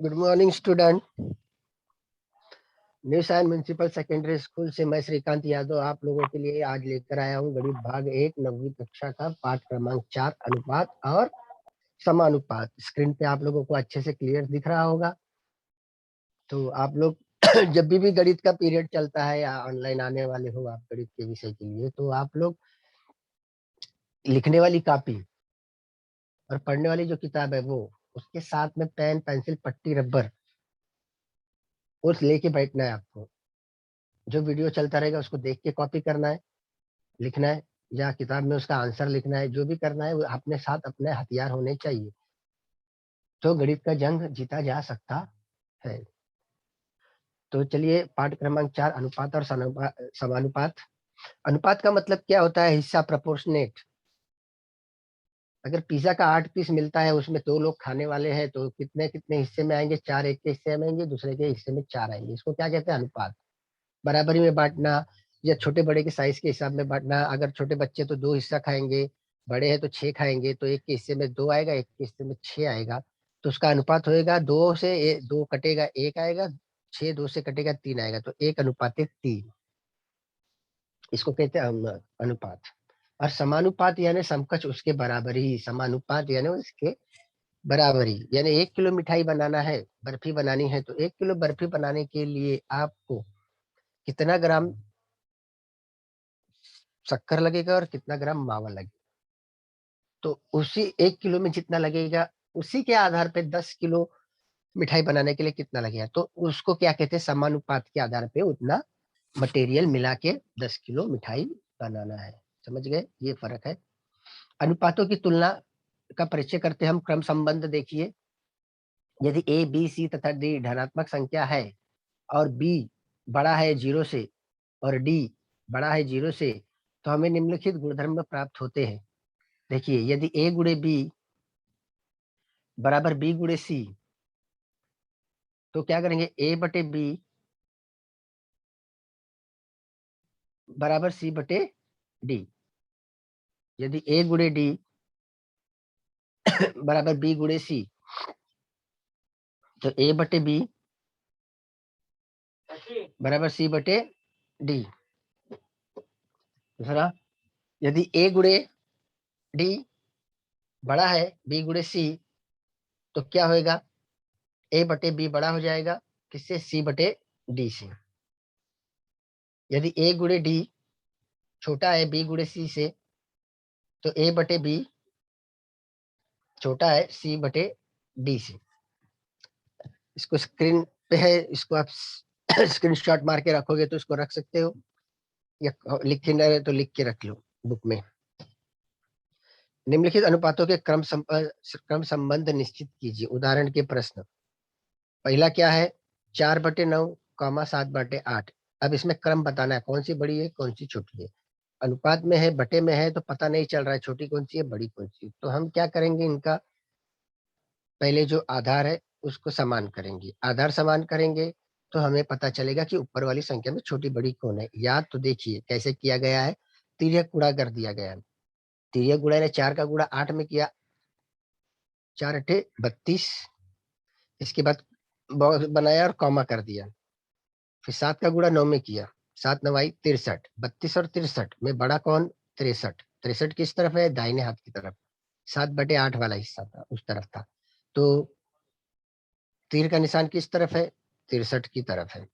Good morning student. New Sion municipal secondary school से मैं श्रीकांत यादव आप लोगों के लिए आज लेकर आया हूँ गणित भाग 1 9वीं कक्षा का पाठ क्रमांक 4 अनुपात और समानुपात। स्क्रीन पे आप लोगों को अच्छे से क्लियर दिख रहा होगा। तो आप लोग जब भी गणित का पीरियड चलता है या ऑनलाइन आने वाले हो आप गणित के विषय के लिए, तो आप लोग लिखने वाली कापी और पढ़ने वाली जो किताब है वो उसके साथ में पेन पेंसिल पट्टी रबर उस लेके बैठना है आपको। जो वीडियो चलता रहेगा उसको देख के कॉपी करना है, लिखना है, या किताब में उसका आंसर लिखना है। जो भी करना है वो अपने साथ अपने हथियार होने चाहिए, तो गणित का जंग जीता जा सकता है। तो चलिए पाठ क्रमांक 4 अनुपात और समानुपात। अनुपात का मतलब क्या होता है? हिस्सा, प्रोपोर्शनेट। अगर पिज्जा का 8 पीस मिलता है, उसमें 2 लोग खाने वाले हैं, तो कितने कितने हिस्से में आएंगे? 4 एक के हिस्से में आएंगे, दूसरे के हिस्से में 4 आएंगे। इसको क्या कहते हैं? अनुपात। बराबरी में बांटना या छोटे बड़े के साइज के हिसाब में बांटना। अगर छोटे बच्चे तो 2 हिस्सा खाएंगे, बड़े हैं तो 6 खाएंगे, तो एक के हिस्से में 2 आएगा, एक के हिस्से में 6 आएगा। तो उसका अनुपात होएगा 2 से 2 कटेगा 1 आएगा, 6 2 से कटेगा 3 आएगा, तो 1:3। इसको कहते हैं अनुपात। और समानुपात यानी समकक्ष, उसके बराबर ही। समानुपात यानी उसके बराबरी, यानी 1 किलो मिठाई बनाना है, बर्फी बनानी है, तो 1 किलो बर्फी बनाने के लिए आपको कितना ग्राम शक्कर लगेगा और कितना ग्राम मावा लगेगा। तो उसी 1 किलो में जितना लगेगा, उसी के आधार पे 10 किलो मिठाई बनाने के लिए कितना लगेगा। तो उसको क्या कहते हैं? समानुपात के आधार पे उतना मटेरियल मिला के 10 किलो मिठाई बनाना है। समझ गए? ये फर्क है। अनुपातों की तुलना का परिचय करते हैं हम। क्रम संबंध देखिए, यदि ए बी सी तथा डी धनात्मक संख्या है और बी बड़ा है 0 से और डी बड़ा है 0 से, तो हमें निम्नलिखित गुणधर्म प्राप्त होते हैं। देखिए, यदि ए गुणे बी बराबर बी गुणे सी, तो क्या करेंगे? ए बटे बी बराबर सी बटे डी। यदि ए गुणे डी बराबर बी गुणे सी, तो ए बटे बी बराबर सी बटे डी। दूसरा, यदि ए गुणे डी बड़ा है बी गुणे सी, तो क्या होएगा? ए बटे बी बड़ा हो जाएगा किससे? सी बटे डी से। यदि ए गुणे डी छोटा है बी गुणे सी से, तो ए बटे बी छोटा है सी बटे डी से। इसको स्क्रीन पे है, इसको आप स्क्रीनशॉट मार के रखोगे तो इसको रख सकते हो, या लिख के ना रहे तो लिख के रख लो बुक में। निम्नलिखित अनुपातों के क्रम संबंध निश्चित कीजिए। उदाहरण के प्रश्न। पहला क्या है? 4/9 कॉमा 7/8। अब इसमें क्रम बताना है, कौन सी बड़ी है कौन सी छोटी है। अनुपात में है, बटे में है, तो पता नहीं चल रहा है छोटी कौन सी है बड़ी कौन सी। तो हम क्या करेंगे? इनका पहले जो आधार है उसको समान करेंगे। आधार समान करेंगे तो हमें पता चलेगा कि ऊपर वाली संख्या में छोटी बड़ी कौन है। याद तो देखिए कैसे किया गया है। तिर्यक गुणा कर दिया गया है। तिर्यक गुणा ने 4 का गुणा 8 में किया, 4×8 = 32। इसके बाद बॉक्स बनाया और कॉमा कर दिया। फिर 7 का गुणा 9 में किया, 7×9 = 63। 32 और 63 में बड़ा कौन? 63। 63 किस तरफ है? दाहिने हाथ की तरफ। 7/8 वाला हिस्सा था, उस तरफ था। तो तीर का निशान किस तरफ है? 63 की तरफ है।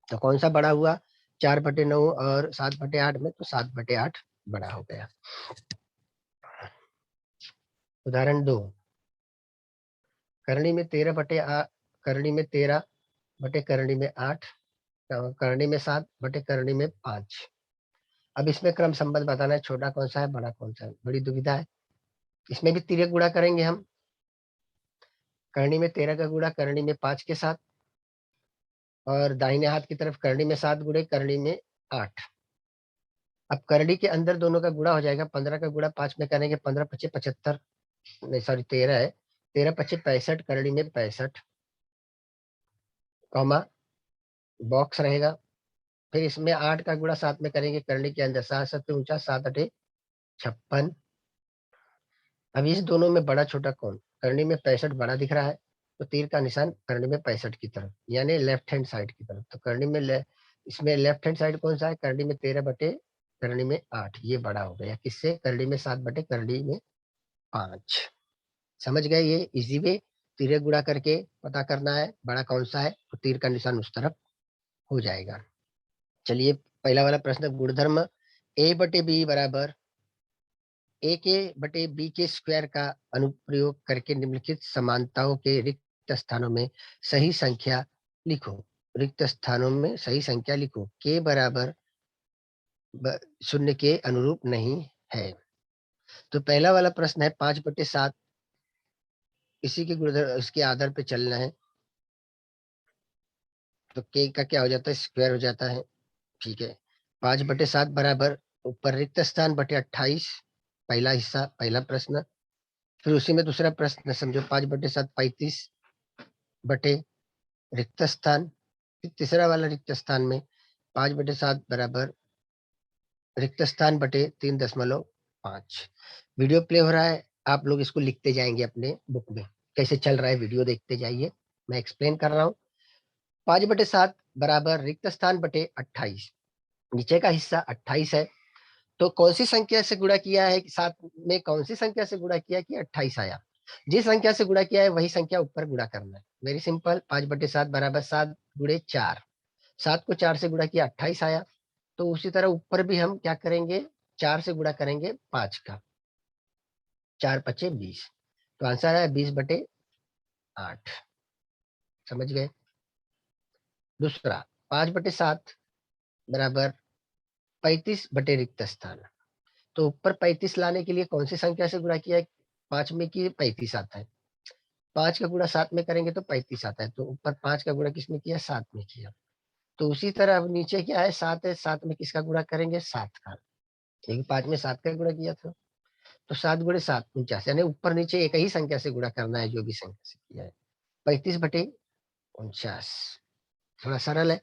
तो कौन सा बड़ा हुआ? 4/9 और 7/8 में, तो 7/8 बड़ा हो गया। उदाहरण 2। करनी में 13/8, करनी में 7/5। अब इसमें क्रम संबंध बताना है, छोटा कौन सा है बड़ा कौन सा है। बड़ी दुविधा है। इसमें भी तिर्यक गुणा करेंगे हम। करनी में 13 का गुणा करनी में 5 के साथ, और दाहिने हाथ की तरफ करनी में 7 गुणे करनी में 8। अब करनी के अंदर दोनों का गुणा हो जाएगा। 15 का गुणा 5 में करेंगे, 15×5 = 75। नहीं सॉरी 13 है। 13×5 = 65, करनी में 65, कॉमा बॉक्स रहेगा। फिर इसमें 8 का गुणा 7 में करेंगे, करनी के अंदर 7 सबसे ऊंचा, 7×8 = 56। अब इस दोनों में बड़ा छोटा कौन? करनी में 65 बड़ा दिख रहा है, तो तीर का निशान करनी में 65 की तरफ, यानी लेफ्ट हैंड साइड की तरफ। तो करनी में इसमें लेफ्ट हैंड साइड कौन सा है? करनी में 13 बटे करनी में 8, ये बड़ा हो गया किससे? करनी में 7 बटे करनी में 5। समझ गए? ये इजी वे तीर गुणा करके पता करना है बड़ा कौन सा है, तो तीर का निशान उस तरफ हो जाएगा। चलिए पहला वाला प्रश्न, गुणधर्म ए बटे बी बराबर ए के बटे बी के स्क्वायर का अनुप्रयोग करके निम्नलिखित समानताओं के रिक्त स्थानों में सही संख्या लिखो। रिक्त स्थानों में सही संख्या लिखो। के बराबर शून्य के अनुरूप नहीं है। तो पहला वाला प्रश्न है 5/7, इसी के गुणधर्म इसके आधार पे चलना है। तो के का क्या हो जाता है? स्क्वायर हो जाता है। ठीक है, 5/7 बराबर ऊपर रिक्त स्थान बटे 28, पहला हिस्सा पहला प्रश्न। फिर उसी में दूसरा प्रश्न समझो, 5/7 35 बटे रिक्त स्थान। फिर तीसरा वाला रिक्त स्थान में 5/7 बराबर रिक्त स्थान बटे 3.5। वीडियो प्ले हो रहा है, आप लोग इसको लिखते जाएंगे अपने बुक में, कैसे चल रहा है वीडियो देखते जाइए, मैं एक्सप्लेन कर रहा हूँ। 5/7 बराबर रिक्त स्थान बटे 28, नीचे का हिस्सा 28 है। तो कौन सी संख्या से गुणा किया है? सात में कौन सी संख्या से गुणा किया कि 28 आया? जिस संख्या से गुणा किया है वही संख्या ऊपर गुणा करना है। वेरी सिंपल, 5/7 बराबर 7 गुणे 4, 7 को 4 से गुणा किया 28 आया। तो उसी तरह ऊपर भी हम क्या करेंगे? 4 से गुणा करेंगे 5 का, 4×5 = 20। तो आंसर है 20/8। समझ गए? दूसरा 5/7 बराबर 35 बटे रिक्त स्थान। तो ऊपर 35 लाने के लिए कौन सी संख्या से गुणा किया है? 5 में की 35 आता है, 5 का गुणा 7 में करेंगे तो 35 आता है। तो ऊपर 5 का गुणा किसमें किया? 7 में किया। तो उसी तरह अब नीचे क्या है? 7 है, 7 में किसका गुणा करेंगे? 7 का, क्योंकि 5 में 7 का गुणा किया था। तो 7 गुणे 7 49, यानी ऊपर नीचे एक ही संख्या से गुणा करना है, जो भी संख्या से किया है। 35/49, थोड़ा सरल है।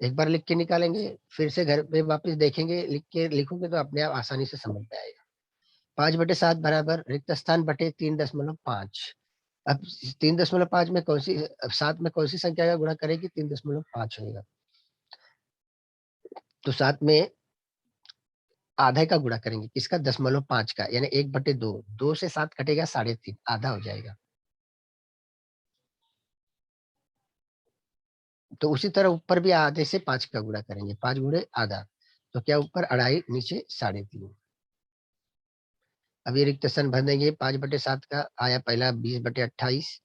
एक बार लिख के निकालेंगे, फिर से घर पे वापस देखेंगे, लिख के लिखोगे तो अपने आप आसानी से समझ में आएगा। 5/7 बराबर रिक्त स्थान बटे 3.5। अब 3.5 में कौन सी, अब 7 में कौन सी संख्या का गुणा करेगी? 3.5 होगा। तो 7 में आधे का गुणा करेंगे, किसका? 0.5 का, यानी 1/2। 2 से 7 कटेगा 3.5, आधा हो जाएगा। तो उसी तरह ऊपर भी आधे से 5 का गुणा करेंगे, 5 गुणे आधा। तो क्या ऊपर 2.5, नीचे 3.5। अब ये रिक्त स्थान भर देंगे। 5/7 का आया पहला 20/28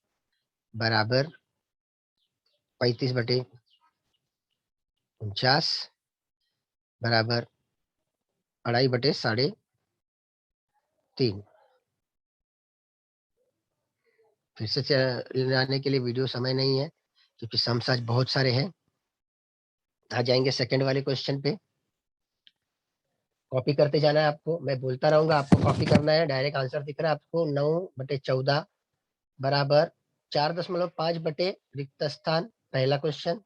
बराबर 35/49 बराबर 2.5/3.5। फिर से लाने के लिए वीडियो समय नहीं है, क्योंकि सम आज बहुत सारे हैं। आ जाएंगे सेकंड वाले क्वेश्चन पे। कॉपी करते जाना है आपको, मैं बोलता रहूंगा, आपको कॉपी करना है। डायरेक्ट आंसर दिख रहा है आपको, 9/14 बराबर 4.5 बटे रिक्त स्थान, पहला क्वेश्चन।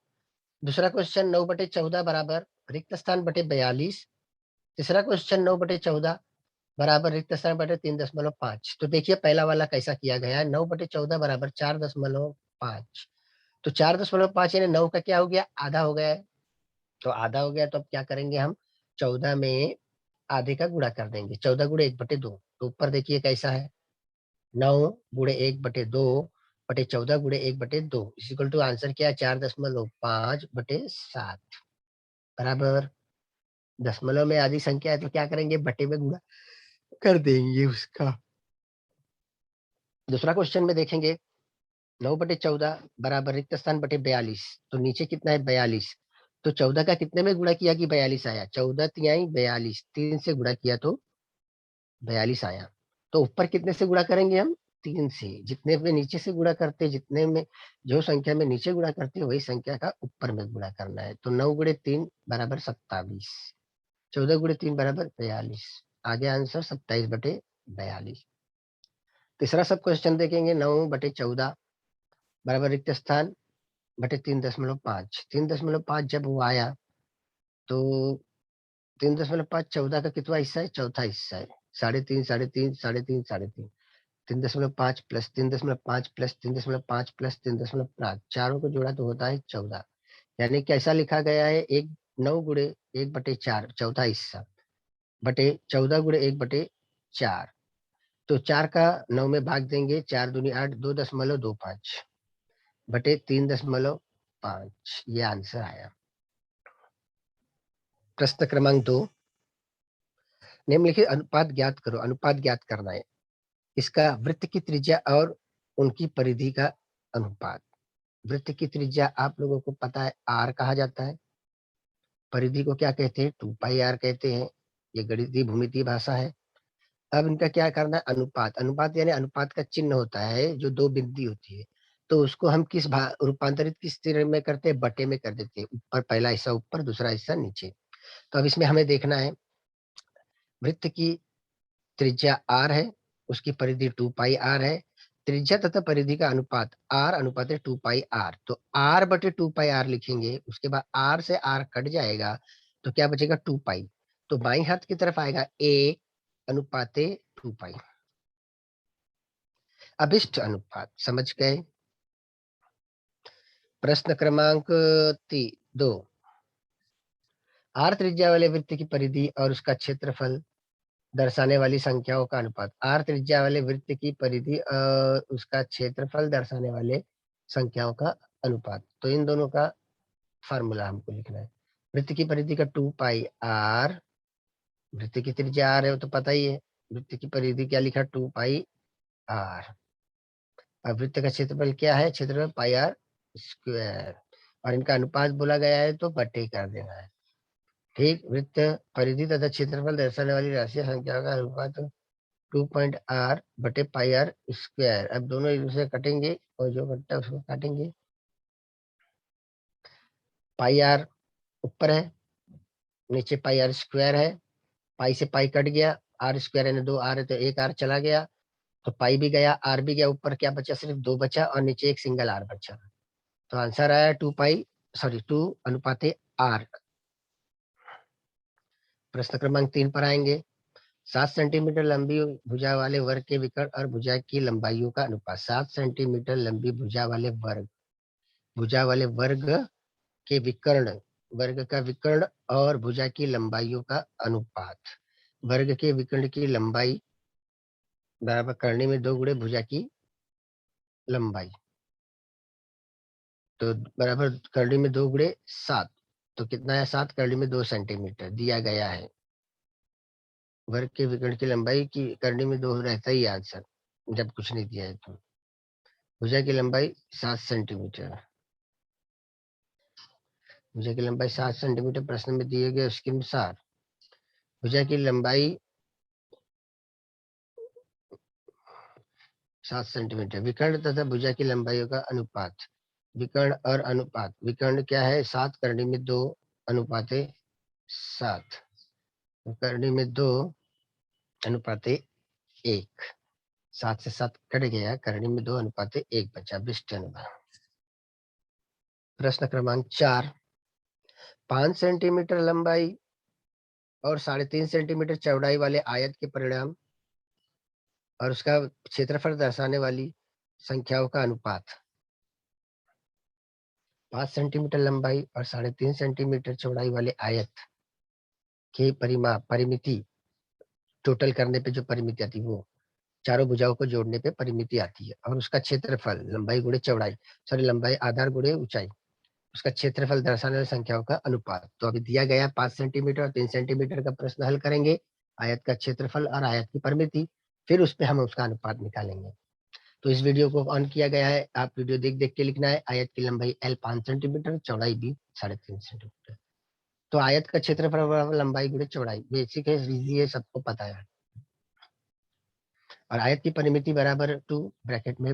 दूसरा क्वेश्चन 9/14 बराबर रिक्त स्थान बटे 42। तीसरा क्वेश्चन 9/14 बराबर रिक्त स्थान बटे 3.5। तो देखिए पहला वाला कैसा किया गया है। 9/14 बराबर 4.5। तो 4.5 यानी 9 का क्या हो गया? आधा हो गया है। तो आधा हो गया, तो अब क्या करेंगे हम? 14 में आधे का गुणा कर देंगे, 14 गुणे 1/2। तो ऊपर देखिए कैसा है, 9 गुणे 1/2 बटे 14 गुणे 1/2 इक्वल टू आंसर क्या है? 4.5/7 बराबर, दशमलव में आधी संख्या है तो क्या करेंगे? बटे में गुणा कर देंगे उसका। दूसरा क्वेश्चन में देखेंगे 9/14 बराबर रिक्त स्थान बटे 42। तो नीचे कितना है? 42। तो 14 का कितने में गुणा किया कि 42 आया? 14 तिहाई 42, 3 से गुणा किया तो 42 आया। तो ऊपर कितने से गुणा करेंगे हम? 3 से। जितने में नीचे से गुणा करते, जितने में जो संख्या में नीचे गुणा करते हैं वही संख्या का ऊपर में गुणा करना है। तो 9 गुणे 3 बराबर 27, 14 गुणे 3 बराबर 42। आगे आंसर 27/42। तीसरा सब क्वेश्चन देखेंगे, 9/14 बराबर रिक्त स्थान बटे 3.5। 3.5 जब वो आया तो 3.5 14 का कितना हिस्सा है? चौथा हिस्सा है। 3.5, 3.5, 3.5, 3.5। 3.5 प्लस 3.5 प्लस 3.5 प्लस 3.5, चारों को जोड़ा तो होता है 14। यानी कैसा लिखा गया है, एक 9 गुणे 1/4 चौथा हिस्सा बटे 14 गुणे 1/4। तो 4 का 9 में भाग देंगे, 4 दूनी 8, 2.25 बटे 3.5, ये आंसर आया। प्रश्न क्रमांक 2, निम्नलिखित अनुपात ज्ञात करो। अनुपात ज्ञात करना है। इसका वृत्त की त्रिज्या और उनकी परिधि का अनुपात। वृत्त की त्रिज्या आप लोगों को पता है आर कहा जाता है, परिधि को क्या कहते हैं, 2πr कहते हैं। ये गणितीय भूमितीय भाषा है। अब इनका क्या करना है, अनुपात। अनुपात यानी अनुपात का चिन्ह होता है जो दो बिंदी होती है, तो उसको हम रूपांतरित किस तरह में करते हैं, बटे में कर देते हैं। ऊपर पहला हिस्सा ऊपर, दूसरा हिस्सा नीचे। तो अब इसमें हमें देखना है, वृत्त की त्रिज्या r है, उसकी परिधि 2πr है। त्रिज्या तथा परिधि का अनुपात r अनुपात 2πr, तो r बटे 2πr लिखेंगे। उसके बाद r से r कट जाएगा, तो क्या बचेगा, 2π। तो बाईं हाथ की तरफ आएगा 1 अनुपाते 2π। अभिष्ट अनुपात समझ गए। प्रश्न क्रमांक 2, r त्रिज्या वाले वृत्त की परिधि और उसका क्षेत्रफल दर्शाने वाली संख्याओं का अनुपात। r त्रिज्या वाले वृत्त की परिधि और उसका क्षेत्रफल दर्शाने वाले संख्याओं का अनुपात। तो इन दोनों का फार्मूला हमको लिखना है। वृत्त की परिधि का 2πr, वृत्त की त्रिज्या r है वो तो पता ही है। वृत्त की परिधि क्या लिखा, 2πr। अब वृत्त का क्षेत्रफल क्या है, क्षेत्रफल πr स्क्वायर, और इनका अनुपात बोला गया है तो बटे कर देना है। ठीक, वृत्त परिधि तथा क्षेत्रफल दर्शाने वाली राशि संख्या का अनुपात 2.r बटे πr स्क्वायर। अब दोनों एक दूसरे कटेंगे और जो कटता है उसको काटेंगे। πr ऊपर है, नीचे πr स्क्वायर है। पाई से पाई कट गया, आर स्क्वायर यानी 2r है तो एक r चला गया, तो पाई भी गया, आर भी गया। ऊपर क्या बचा, सिर्फ 2 बचा और नीचे एक सिंगल आर बचा। तो आंसर आया 2 अनुपाते r। प्रश्न क्रमांक 3 पर आएंगे। 7 सेंटीमीटर लंबी भुजा वाले वर्ग के विकर्ण और भुजा की लंबाइयों का अनुपात। 7 सेंटीमीटर लंबी भुजा वाले वर्ग के विकर्ण, वर्ग का विकर्ण और भुजा की लंबाइयों का अनुपात। वर्ग के विकर्ण की लंबाई बराबर करनी में 2 गुणे भुजा की लंबाई, तो बराबर करनी में 2 गुणे 7, तो कितना है, 7 करनी में 2 सेंटीमीटर दिया गया है। वर्ग के विकर्ण की लंबाई की करनी में 2 रहता ही आंसर, जब कुछ नहीं दिया है तो। भुजा की लंबाई 7 सेंटीमीटर, भुजा की लंबाई 7 सेंटीमीटर प्रश्न में दिए गए उसके अनुसार भुजा की लंबाई 7 सेंटीमीटर। विकर्ण तथा भुजा की लंबाइयों का अनुपात। विकर्ण और अनुपात, विकर्ण क्या है, 7 करनी में 2 अनुपाते 7, करनी में 2 अनुपाते 1। 7 से 7 कट गया, करनी में 2 अनुपाते 1 बचा, विशिष्ट अनुपात। प्रश्न क्रमांक 4, 5 सेंटीमीटर लंबाई और 3.5 सेंटीमीटर चौड़ाई वाले आयत के परिणाम और उसका क्षेत्रफल दर्शाने वाली संख्याओं का अनुपात। 5 सेंटीमीटर लंबाई और 3.5 सेंटीमीटर चौड़ाई वाले आयत के परिमिति टोटल करने पे जो परिमिति आती है वो चारों भुजाओं को जोड़ने पे परिमिति आती है, और उसका क्षेत्रफल लंबाई गुणे चौड़ाई, सॉरी लंबाई आधार गुणे ऊंचाई, उसका क्षेत्रफल दर्शाने वाली संख्याओं का अनुपात। तो अभी दिया गया 5 सेंटीमीटर और 3 सेंटीमीटर का प्रश्न हल करेंगे, आयत का क्षेत्रफल और आयत की परिमिति, फिर उस पे हम उसका अनुपात निकालेंगे। तो इस वीडियो को ऑन किया गया है, आप वीडियो देख देख के लिखना है। आयत की लंबाई L 5 सेंटीमीटर, चौड़ाई B 3.5 सेंटीमीटर। तो आयत का क्षेत्रफल बराबर लंबाई गुणे चौड़ाई, बेसिक है, इजी है, सबको पता है। और आयत की परिमिति बराबर 2 ब्रैकेट में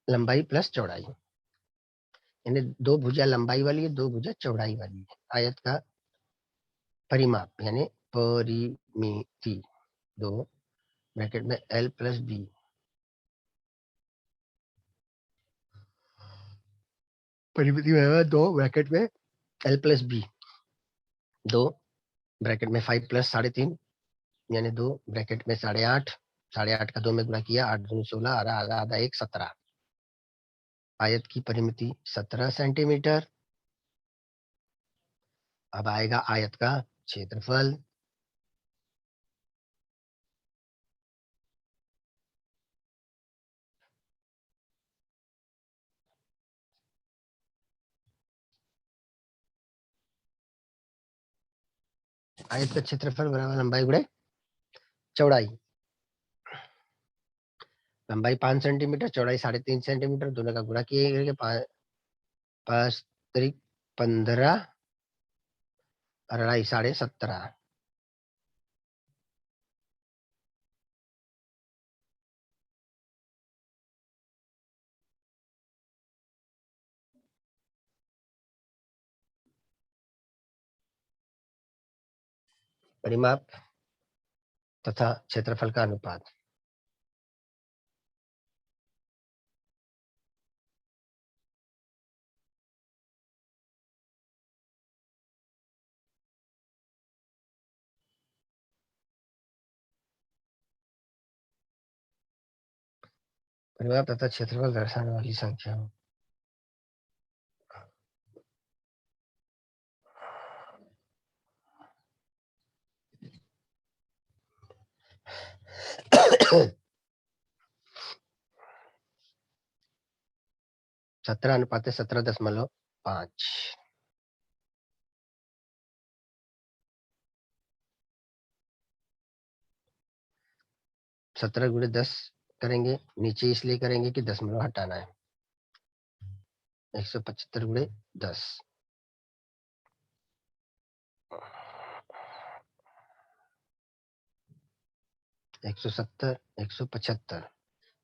लंबाई प्लस चौड़ाई, यानी 2 भुजा लंबाई वाली है, 2 भुजा चौड़ाई वाली है। आयत का परिमाप यानी परिमिति 2 ब्रैकेट में L प्लस B, परिमिति बराबर 2 ब्रैकेट में L प्लस B, 2 ब्रैकेट में 5 प्लस 3.5 यानी 2 ब्रैकेट में 8.5 8.5 का 2 में गुणा किया, 8 दूनी 16, आधा आधा आधा 1 17। आयत की परिमिति 17 सेंटीमीटर। अब आएगा आयत का क्षेत्रफल। आयत का क्षेत्रफल बराबर लंबाई गुणे चौड़ाई। लंबाई 5 सेंटीमीटर, चौड़ाई 3.5 सेंटीमीटर, दोनों का गुणा किए 5 त्रिक 15 और अढ़ाई 17.5। परिमाप तथा क्षेत्रफल का अनुपात। परिमाप तथा क्षेत्रफल दर्शाने वाली संख्या। सत्रह अनुपात 17.5। 17 गुणे 10 करेंगे, नीचे इसलिए करेंगे कि दशमलव हटाना है। 175 गुणे 10, 170, 175,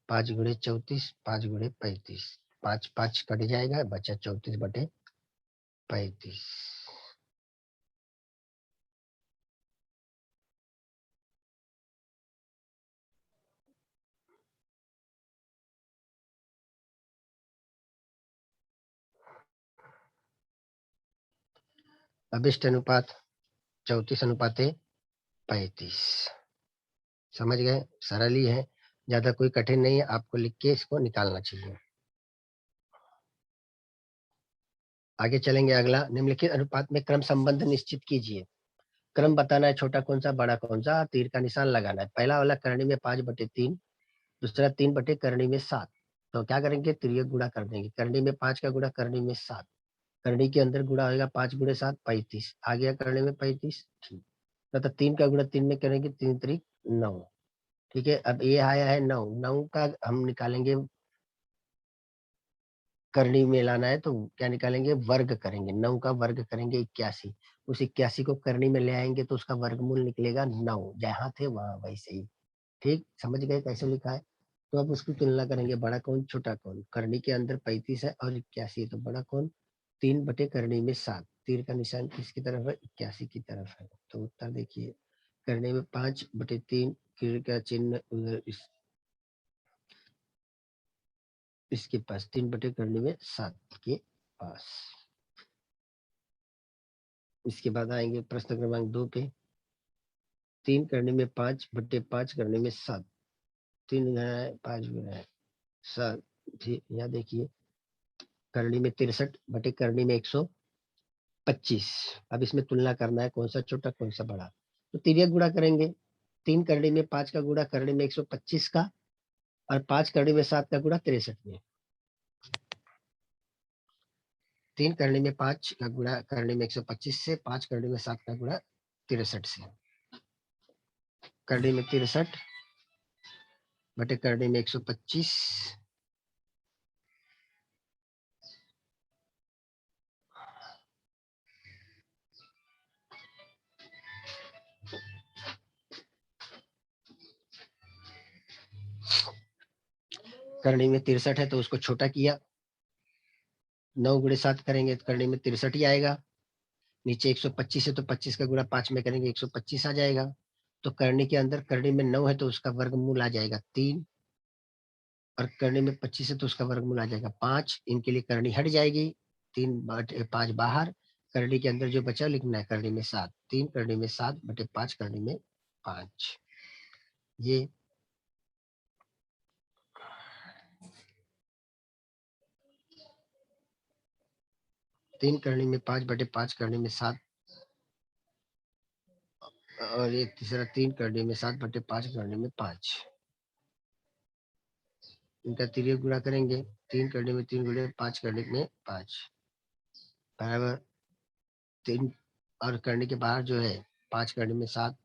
5 गुणे 34, 5 गुणे 35, 5 5 कट जाएगा, बचा 34/35। अभिष्ट अनुपात 34/35। समझ गए? सरल ही है, ज्यादा कोई कठिन नहीं है, आपको लिख के इसको निकालना चाहिए। आगे चलेंगे। अगला, निम्नलिखित अनुपात में क्रम संबंध निश्चित कीजिए। क्रम बताना है, छोटा कौन सा बड़ा कौन सा, तीर का निशान लगाना है। पहला वाला करनी में 5/3, दूसरा 3 करनी में 7। तो क्या करेंगे, तिर्यक गुणा कर देंगे। करनी में 5 का गुणा करनी में 7, करनी के अंदर गुणा होगा 5 गुणे 7 35, आ गया करनी में 35। ठीक, तो 3 का गुणा 3 में करेंगे, 3×3 = 9। ठीक है, अब ये आया है 9, 9 का हम निकालेंगे, करनी में लाना है तो क्या निकालेंगे, वर्ग करेंगे। 9 का वर्ग करेंगे 81, उस 81 को करनी में ले आएंगे तो उसका वर्गमूल निकलेगा 9, जहाँ थे वहां वैसे ही। ठीक, समझ गए कैसे लिखा है? तो अब उसकी तुलना करेंगे, बड़ा कौन छोटा कौन। करनी के अंदर 35 है और 81 है, तो बड़ा कौन, 3/करनी में 7, तीर का निशान किसकी तरफ है, 81 की तरफ है। तो उत्तर देखिए, करनी में 5/3, तीर का चिन्ह उधर इसके पास, 3/करनी में 7 के पास। इसके बाद आएंगे प्रश्न क्रमांक 2 पे। 3 करने में 5/5 करने में 7, 3 गुना है 5 गुना है 7। ठीक, यहाँ देखिए, करनी में 63/करनी में 125। अब इसमें तुलना करना है, कौन सा छोटा कौन सा बड़ा। तो तिर्यक गुणा करेंगे। 3 करनी में 5 का गुणा करनी में 125 का, और 5 करनी में 7 का गुणा 63 में। 3 करनी में 5 का गुणा करनी में 125 से, 5 करनी में 7 का गुणा 63 से। करनी में 63/करनी में 125, करनी में 63 है तो उसको छोटा किया, 9 गुणे 7 करेंगे तो करनी में 63 ही आएगा। नीचे 125 है तो 25 का गुणा 5 में करेंगे 125 आ जाएगा। तो करनी के अंदर करनी में 9 है तो उसका वर्गमूल आ जाएगा 3, और करनी में 25 है तो उसका वर्गमूल आ जाएगा 5। इनके लिए करनी हट जाएगी, 3/5 बाहर, करनी के अंदर जो बचा लिखना है करनी में 7, 3 करनी में 7/5 करनी में 5। ये 3 करनी में 5 बटे 5 करनी में 7 और ये तीसरा 3 करनी में 7 बटे 5 करनी में 5। इनका तिर्यक गुणा करेंगे। 3 करने में 3 गुणे 5 करने में 5 बराबर 3 और करने के बाहर जो है 5 करने में 7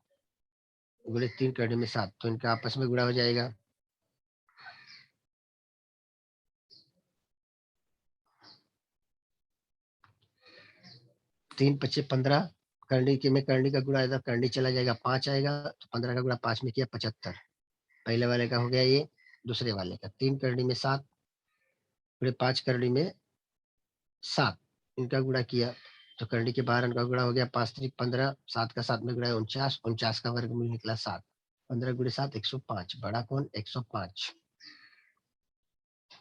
गुणे 3 करने में 7, तो इनका आपस में गुणा हो जाएगा। तीन पच्चे 15 करनी के में करनी का गुणा करनी चला जाएगा 5 आएगा, तो 15 का गुणा 5 में किया 75। पहले वाले का हो गया ये, दूसरे वाले का 3 करनी में 7 गुणे 5 करनी में 7, इनका गुणा किया तो करनी के बाहर इनका गुणा हो गया 5 3 15, 7 का 7 में गुणा 49, 49 का वर्गमूल निकला 7। 15 गुणे 7 105, बड़ा कौन 105।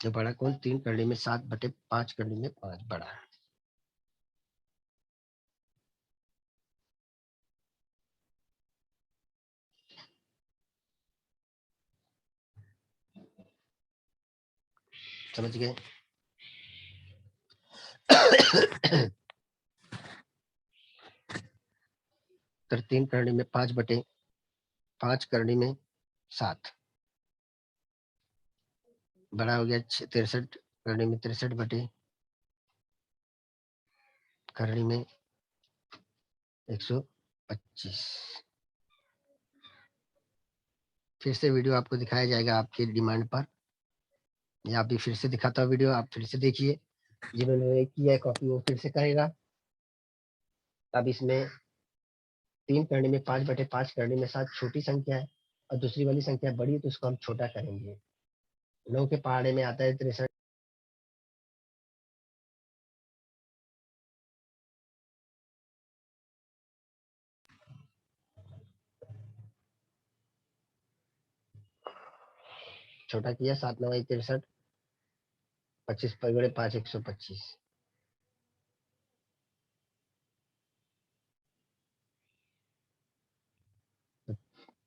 जो बड़ा कौन 3 करनी में 7 बटे 5 करनी में 5 बड़ा है। समझ गए? तो 3 करनी में 5 बटे 5 करनी में 7 बड़ा हो गया 63 करनी में 63 बटे करनी में 125। फिर से वीडियो आपको दिखाया जाएगा आपकी डिमांड पर, या भी फिर से दिखाता हूँ वीडियो, आप फिर से देखिए। जिन्होंने किया है कॉपी वो फिर से करेगा। अब इसमें 3 करने में 5 बटे 5 करने में 7 छोटी संख्या है और दूसरी वाली संख्या बड़ी है, तो उसको हम छोटा करेंगे। 9 के पहाड़े में आता है 63। छोटा किया 7 9 63, 25 पर 5 125।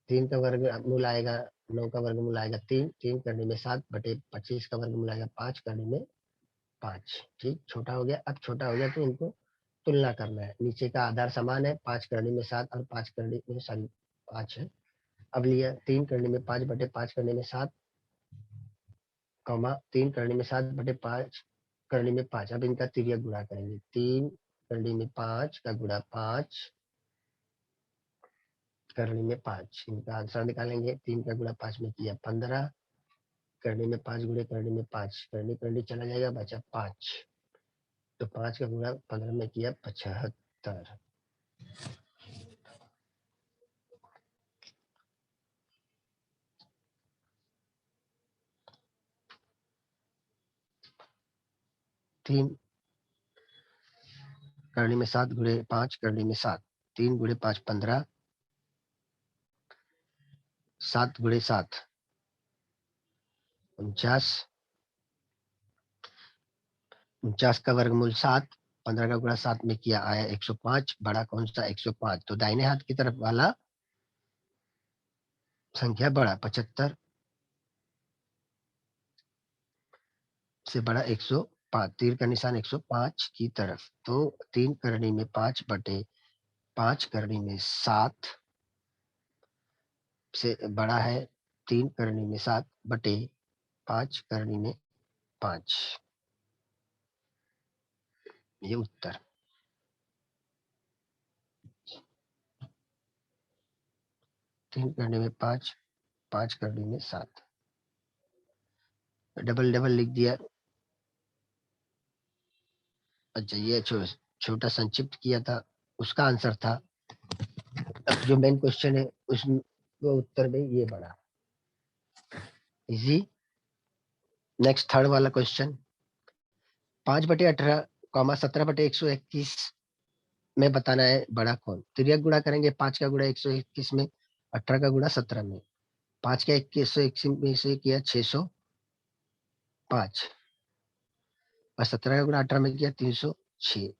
3 का वर्गमूल आएगा 9 का वर्गमूल आएगा 3, 3 करने में 7 बटे 25 का वर्गमूल आएगा 5 करने में 5। ठीक, छोटा हो गया। अब छोटा हो गया तो इनको तुलना करना है। नीचे का आधार समान है, 5 करने में 7 और 5 करने में 5 है। अब लिया 3 करने में 5 बटे 5 करने में 7 कौमा 3 करने में 7 बटे 5 करने में 5। अब इनका तिर्यक गुणा करेंगे। 3 करने में 5 का गुणा 5 करने में 5, इनका आंसर निकालेंगे। 3 का गुणा 5 में किया 15, करने में 5 गुणे करने में 5, करने करने चला जाएगा बचा 5, तो 5 का गुणा 15 में किया 75। तीन करने में 7 गुणे 5 करने में 7, 3 गुणे 5 15, 7 गुणे 7 49, 49 का वर्गमूल 7, 15 का गुणा 7 में किया आया 105, बड़ा कौन सा 105, तो दाहिने हाथ की तरफ वाला संख्या बड़ा 75 से बड़ा 105, तीर का निशान 105 की तरफ। तो 3 करनी में 5 बटे 5 करनी में 7 से बड़ा है 3 करनी में 7 बटे 5 करनी में 5। ये उत्तर। 3 करने में 5, 5 करने में 7, डबल डबल लिख दिया। अच्छा, ये छोटा संक्षिप्त किया था, उसका आंसर था। अब जो मेन क्वेश्चन है उसमें वो उत्तर में ये बड़ा इजी। नेक्स्ट थर्ड वाला क्वेश्चन, 5 बटे 18 कॉमा 17 बटे 121 में बताना है बड़ा कौन। तिर्यक गुणा करेंगे। 5 का गुणा 121 में, 18 का गुणा 17 में। 5 का 121 में से किया 605 और 17 का गुणा 18 में किया 306,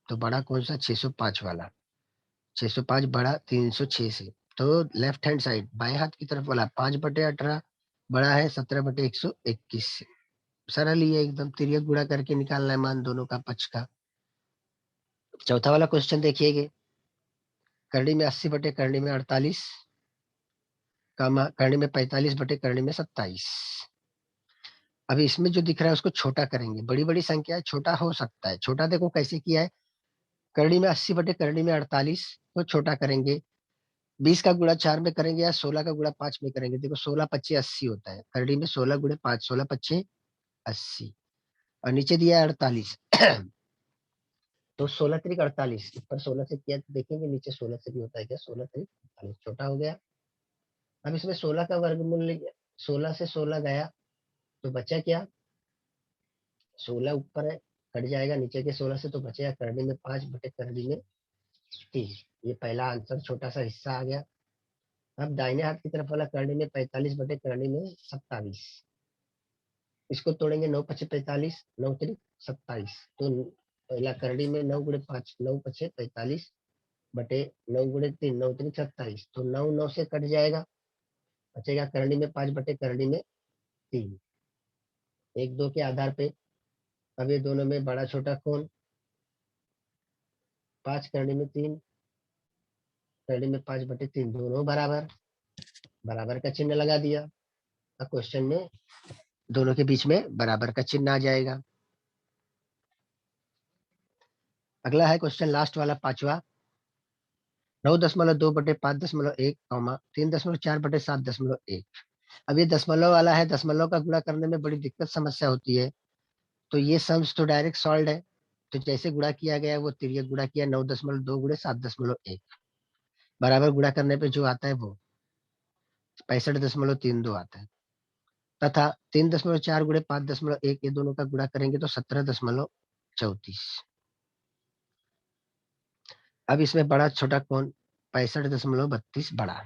तो बड़ा कौन सा 605 वाला। 605 बड़ा 306 से, तो लेफ्ट हैंड साइड बाएं हाथ की तरफ वाला 5 बटे 18 बड़ा है 17 बटे 121 से। सरल ही है एकदम, तिर्यक गुणा करके निकालना है मान दोनों का पक्ष का। चौथा वाला क्वेश्चन देखिएगा, करनी में 80 बटे करनी में 48, करनी में 45 बटे करनी में 27। अभी इसमें जो दिख रहा है उसको छोटा करेंगे, बड़ी बड़ी संख्या है, छोटा हो सकता है। छोटा देखो कैसे किया है, करनी में 80 बटे करनी में 48 को छोटा करेंगे, 20 का गुणा 4 में करेंगे या 16 का गुणा 5 में करेंगे। देखो 16 पच्चे 80 होता है, करनी में 16 गुणे 5, 16 पच्चे 80, और नीचे दिया है 48। तो 16 त्रिक 48, ऊपर 16 से किया तो देखेंगे नीचे 16 से भी होता है क्या, 16 त्रिक 48 छोटा हो गया। अब इसमें 16 का वर्गमूल लिया, 16 से 16 गया तो बचा क्या, 16 ऊपर है, कट जाएगा नीचे के 16 से, तो बचेगा करनी में 5 बटे करनी में 3। ये पहला आंसर छोटा सा हिस्सा आ गया। अब दाहिने हाथ की तरफ वाला करनी में 45 बटे करनी में 27, इसको तोड़ेंगे, 9 पचे 45, 9 त्रिक 27। तो पहला करनी में 9 गुणे 5, 9 पचे 45 बटे 9 गुणे 3, 9 त्रिक 27, तो 9 9 से कट जाएगा, बचेगा करनी में 5 बटे करनी में 3। एक दो के आधार पे अब ये दोनों में बड़ा छोटा कौन, 5 करनी में 3, करनी में 5 बटे 3, दोनों बराबर, बराबर का चिन्ह लगा दिया। अब क्वेश्चन में दोनों के बीच में बराबर का चिन्ह आ जाएगा। अगला है क्वेश्चन लास्ट वाला, पांचवा, 9.2 बटे 5.1 कॉमा 3.4 बटे 7.1। अब ये दशमलव वाला है, दशमलव का गुणा करने में बड़ी दिक्कत समस्या होती है, तो ये सम्स तो डायरेक्ट सॉल्व है। तो जैसे गुणा किया गया है वो तिर्यक गुणा किया, 9.2 गुणे 7.1, बराबर गुणा करने पे जो आता है वो 65.32 आता है, तथा 3.4 गुणे 5.1 ये दोनों का गुणा करेंगे तो 17.34। अब इसमें बड़ा छोटा कौन, 65.32 बड़ा,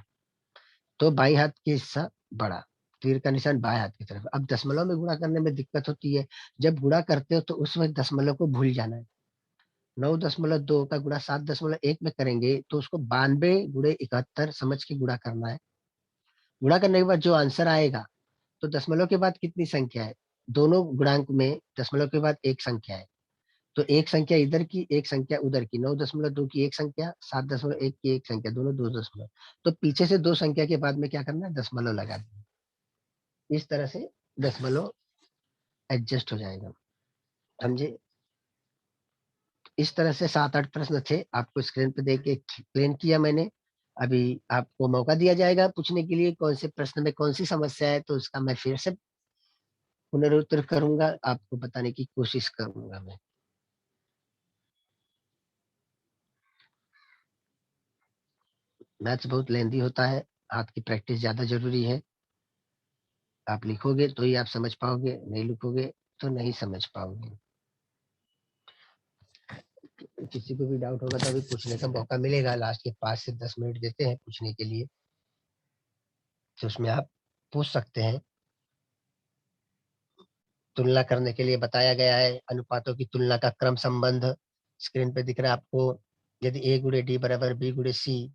तो बाई हाथ की हिस्सा बड़ा, तीर का निशान बाएं हाथ की तरफ। अब दशमलव में गुणा करने में दिक्कत होती है, जब गुणा करते हो तो उस वक्त दशमलव को भूल जाना है। 9.2 का गुणा 7.1 में करेंगे तो उसको 92 गुणे 71 समझ के गुणा करना है। गुणा करने के बाद जो आंसर आएगा, तो दशमलव के बाद कितनी संख्या है, दोनों गुणांक में दशमलव के बाद एक संख्या है, तो एक संख्या इधर की एक संख्या उधर की, 9.2 की एक संख्या, 7.1 की एक संख्या, दोनों दो दशमलव, तो पीछे से दो संख्या के बाद में क्या करना है, दशमलव लगा देना। इस तरह से दशमलव एडजस्ट हो जाएगा, समझे। इस तरह से 7-8 प्रश्न थे, आपको स्क्रीन पे देख के एक्सप्लेन किया मैंने। अभी आपको मौका दिया जाएगा पूछने के लिए, कौन से प्रश्न में कौन सी समस्या है, तो उसका मैं फिर से पुनरुत्तर करूंगा, आपको बताने की कोशिश करूंगा मैं। मैथ्स बहुत लेंदी होता है, हाथ की प्रैक्टिस ज्यादा जरूरी है। आप लिखोगे तो ही आप समझ पाओगे, नहीं लिखोगे तो नहीं समझ पाओगे। किसी को भी डाउट होगा तो अभी पूछने का मौका मिलेगा, लास्ट के 5 से 10 मिनट देते हैं पूछने के लिए, तो उसमें आप पूछ सकते हैं। तुलना करने के लिए बताया गया है, अनुपातों की तुलना का क्रम संबंध स्क्रीन पे दिख रहा है आपको। यदि ए गुणे डी बराबर बी गुणे सी,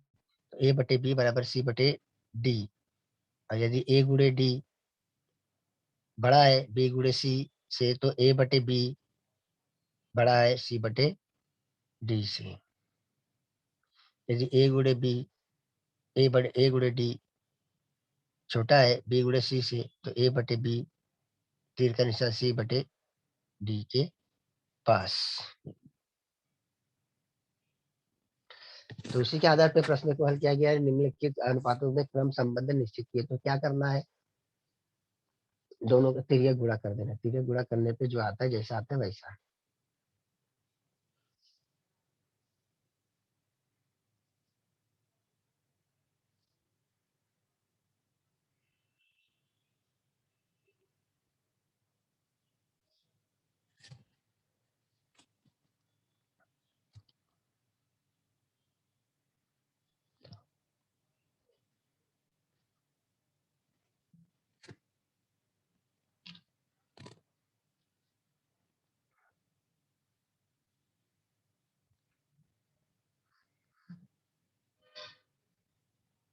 तो ए बटे बी बराबर सी बटे डी, और यदि ए गुणे डी बड़ा है बी गुणे सी से, तो ए बटे बी बड़ा है सी बटे डी से। यदि ए गुणे डी छोटा है बी गुणे सी से, तो ए बटे बी, तीर का निशान सी बटे डी के पास। तो इसी के आधार पर प्रश्न को हल किया गया है, निम्नलिखित अनुपातों में क्रम संबंध निश्चित किए, तो क्या करना है, दोनों का तिर्यक गुणा कर देना, तिर्यक गुणा करने पे जो आता है जैसा आता है वैसा।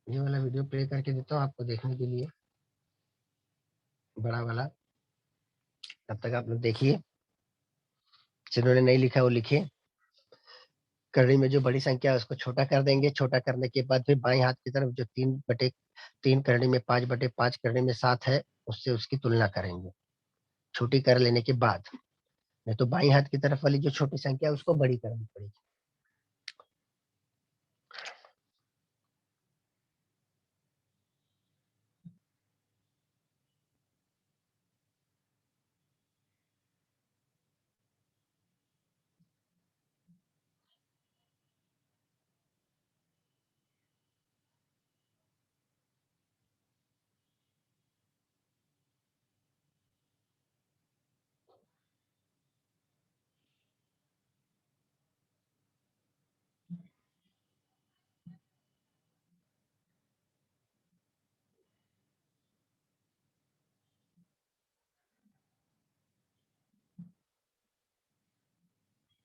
ये वाला वीडियो प्ले करके देता हूँ आपको देखने के लिए, बड़ा वाला, तब तक आप लोग देखिए, जिन्होंने नहीं लिखा वो लिखे। करनी में जो बड़ी संख्या है उसको छोटा कर देंगे, छोटा करने के बाद फिर बाएं हाथ की तरफ जो 3 करनी में 5/5 करनी में 7 है, उससे उसकी तुलना करेंगे छोटी कर लेने के बाद। नहीं तो बाएं हाथ की तरफ वाली जो छोटी संख्या है उसको बड़ी करनी पड़ेगी।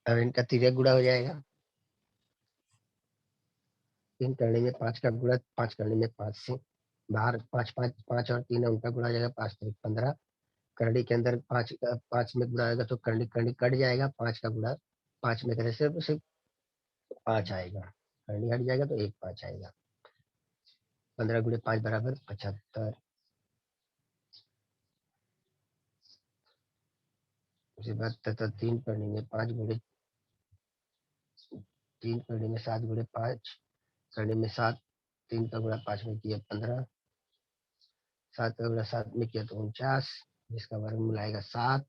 अब इनका तिर्यक गुणा हो जाएगा। 3 करनी में 5 का गुणा 5 करनी में 5 से बाहर 5 और 3 है, उनका गुणा हो जाएगा 5 3 15। करनी के अंदर 5 में गुणा आएगा तो करनी करनी कट जाएगा, 5 का गुणा 5 में करे सिर्फ 5 आएगा, करनी हट जाएगा तो 1 5 आएगा। 15 × 5 = 75। उसके बाद तथा 3 करनी में 7 × 5 करनी में 7, 3 का गुणा 5 में किया 15, 7 का गुणा 7 में किया तो 49, जिसका वर्गमूल आएगा 7।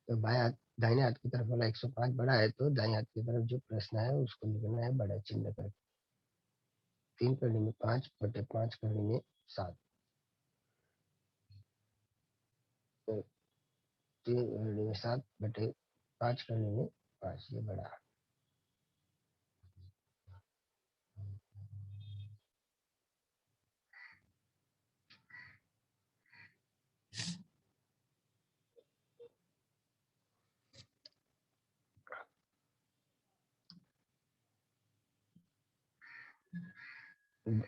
तो दाहिने हाथ की तरफ वाला 105 बड़ा है, तो दाहिने हाथ की तरफ जो प्रश्न है उसको लिखना है बड़ा चिन्ह करके। 3 करने में 5/5 करने में 7, तो 3 करने में 7/5 करने में 5, ये बड़ा।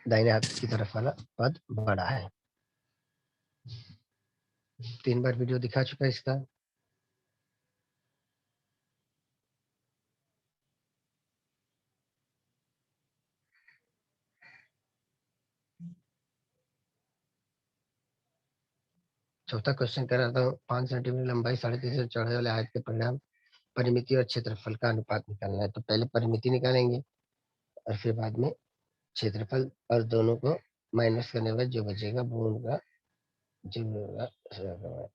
दाहिने हाथ की तरफ वाला पद बड़ा है। 3 बार वीडियो दिखा चुका है इसका। चौथा क्वेश्चन कर रहा था, 5 सेंटीमीटर लंबाई 3.5 से चौड़ाई वाले आयत के परिणाम परिमिति और क्षेत्रफल का अनुपात निकालना है। तो पहले परिमिति निकालेंगे और फिर बाद में क्षेत्रफल, और दोनों को माइनस करने के बाद जो बचेगा वो उनका जो होगा।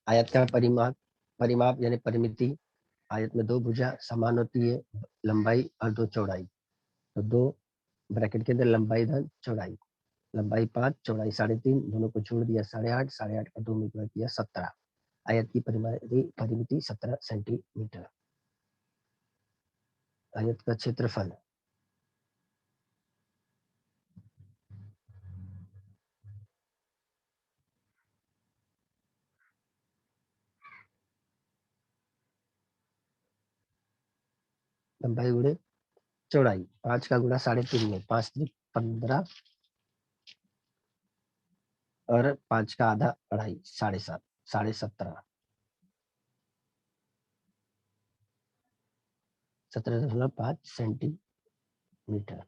आयत का परिमाप परिमाप यानी परिमिति। आयत में 2 भुजा समान होती है, लंबाई और 2 चौड़ाई। तो 2 ब्रैकेट के अंदर लंबाई धन चौड़ाई, लंबाई 5 चौड़ाई 3.5, दोनों को जोड़ दिया 8.5, 8.5 का 2 में किया 17। आयत की परिमिति 17 सेंटीमीटर। आयत का क्षेत्रफल लंबाई गुणे चौड़ाई, 5 का गुणा 3.5 में 5 3 15, और 5 का आधा 2.5 7.5 17.5 17.5 सेंटीमीटर।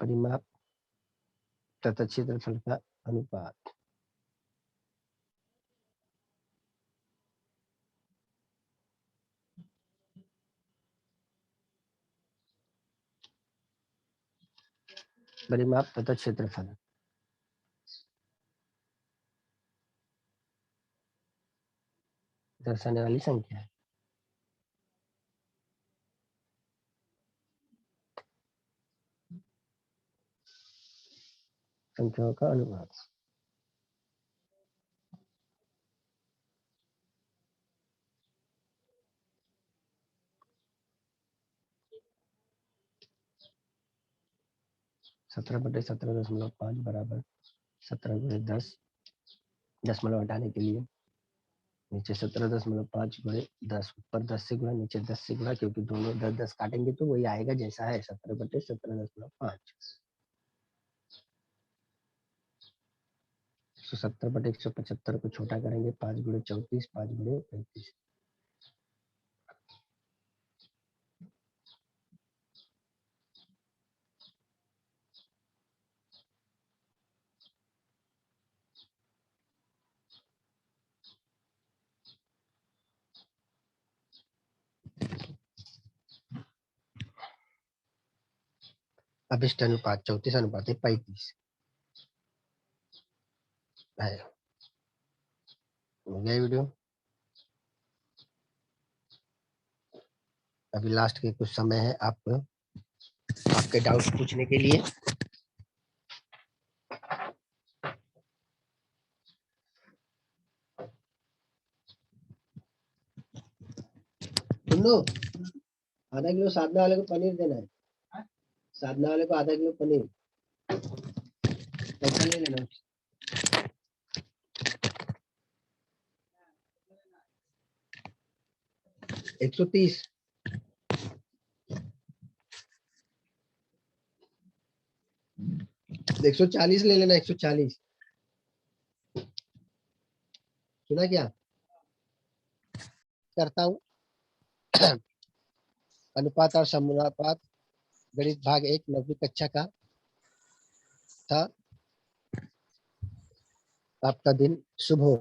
परिमाप तथा क्षेत्रफल का अनुपात। परिमाप तथा क्षेत्रफल दर्शाने वाली संख्या है। संख्याओं का अनुपात। सत्रह बटे 17.5 बराबर 17 गुणे 10। दशमलव हटाने के लिए नीचे 17.5 गुणे 10, ऊपर 10 से गुणा, नीचे 10 से गुणा, क्योंकि दोनों 10-10 काटेंगे तो वही आएगा जैसा है, 17 बटे 17.5। 170 बटे 175 को छोटा करेंगे, 5 गुणे 34, 5 गुणे 35। अभिष्ट अनुपात 34 अनुपात 35 है। हो गया वीडियो। अभी लास्ट के कुछ समय है आपके डाउट पूछने के लिए। सुन लो, आधा किलो साधना वाले को पनीर देना है। साधना वाले को आधा किलो पनीर पैसा ले लेना। 130। 140 ले लेना, 140। सुना क्या? करता हूँ। अनुपात और समानुपात गणित भाग 1 9वीं कक्षा का था। आपका दिन शुभ हो।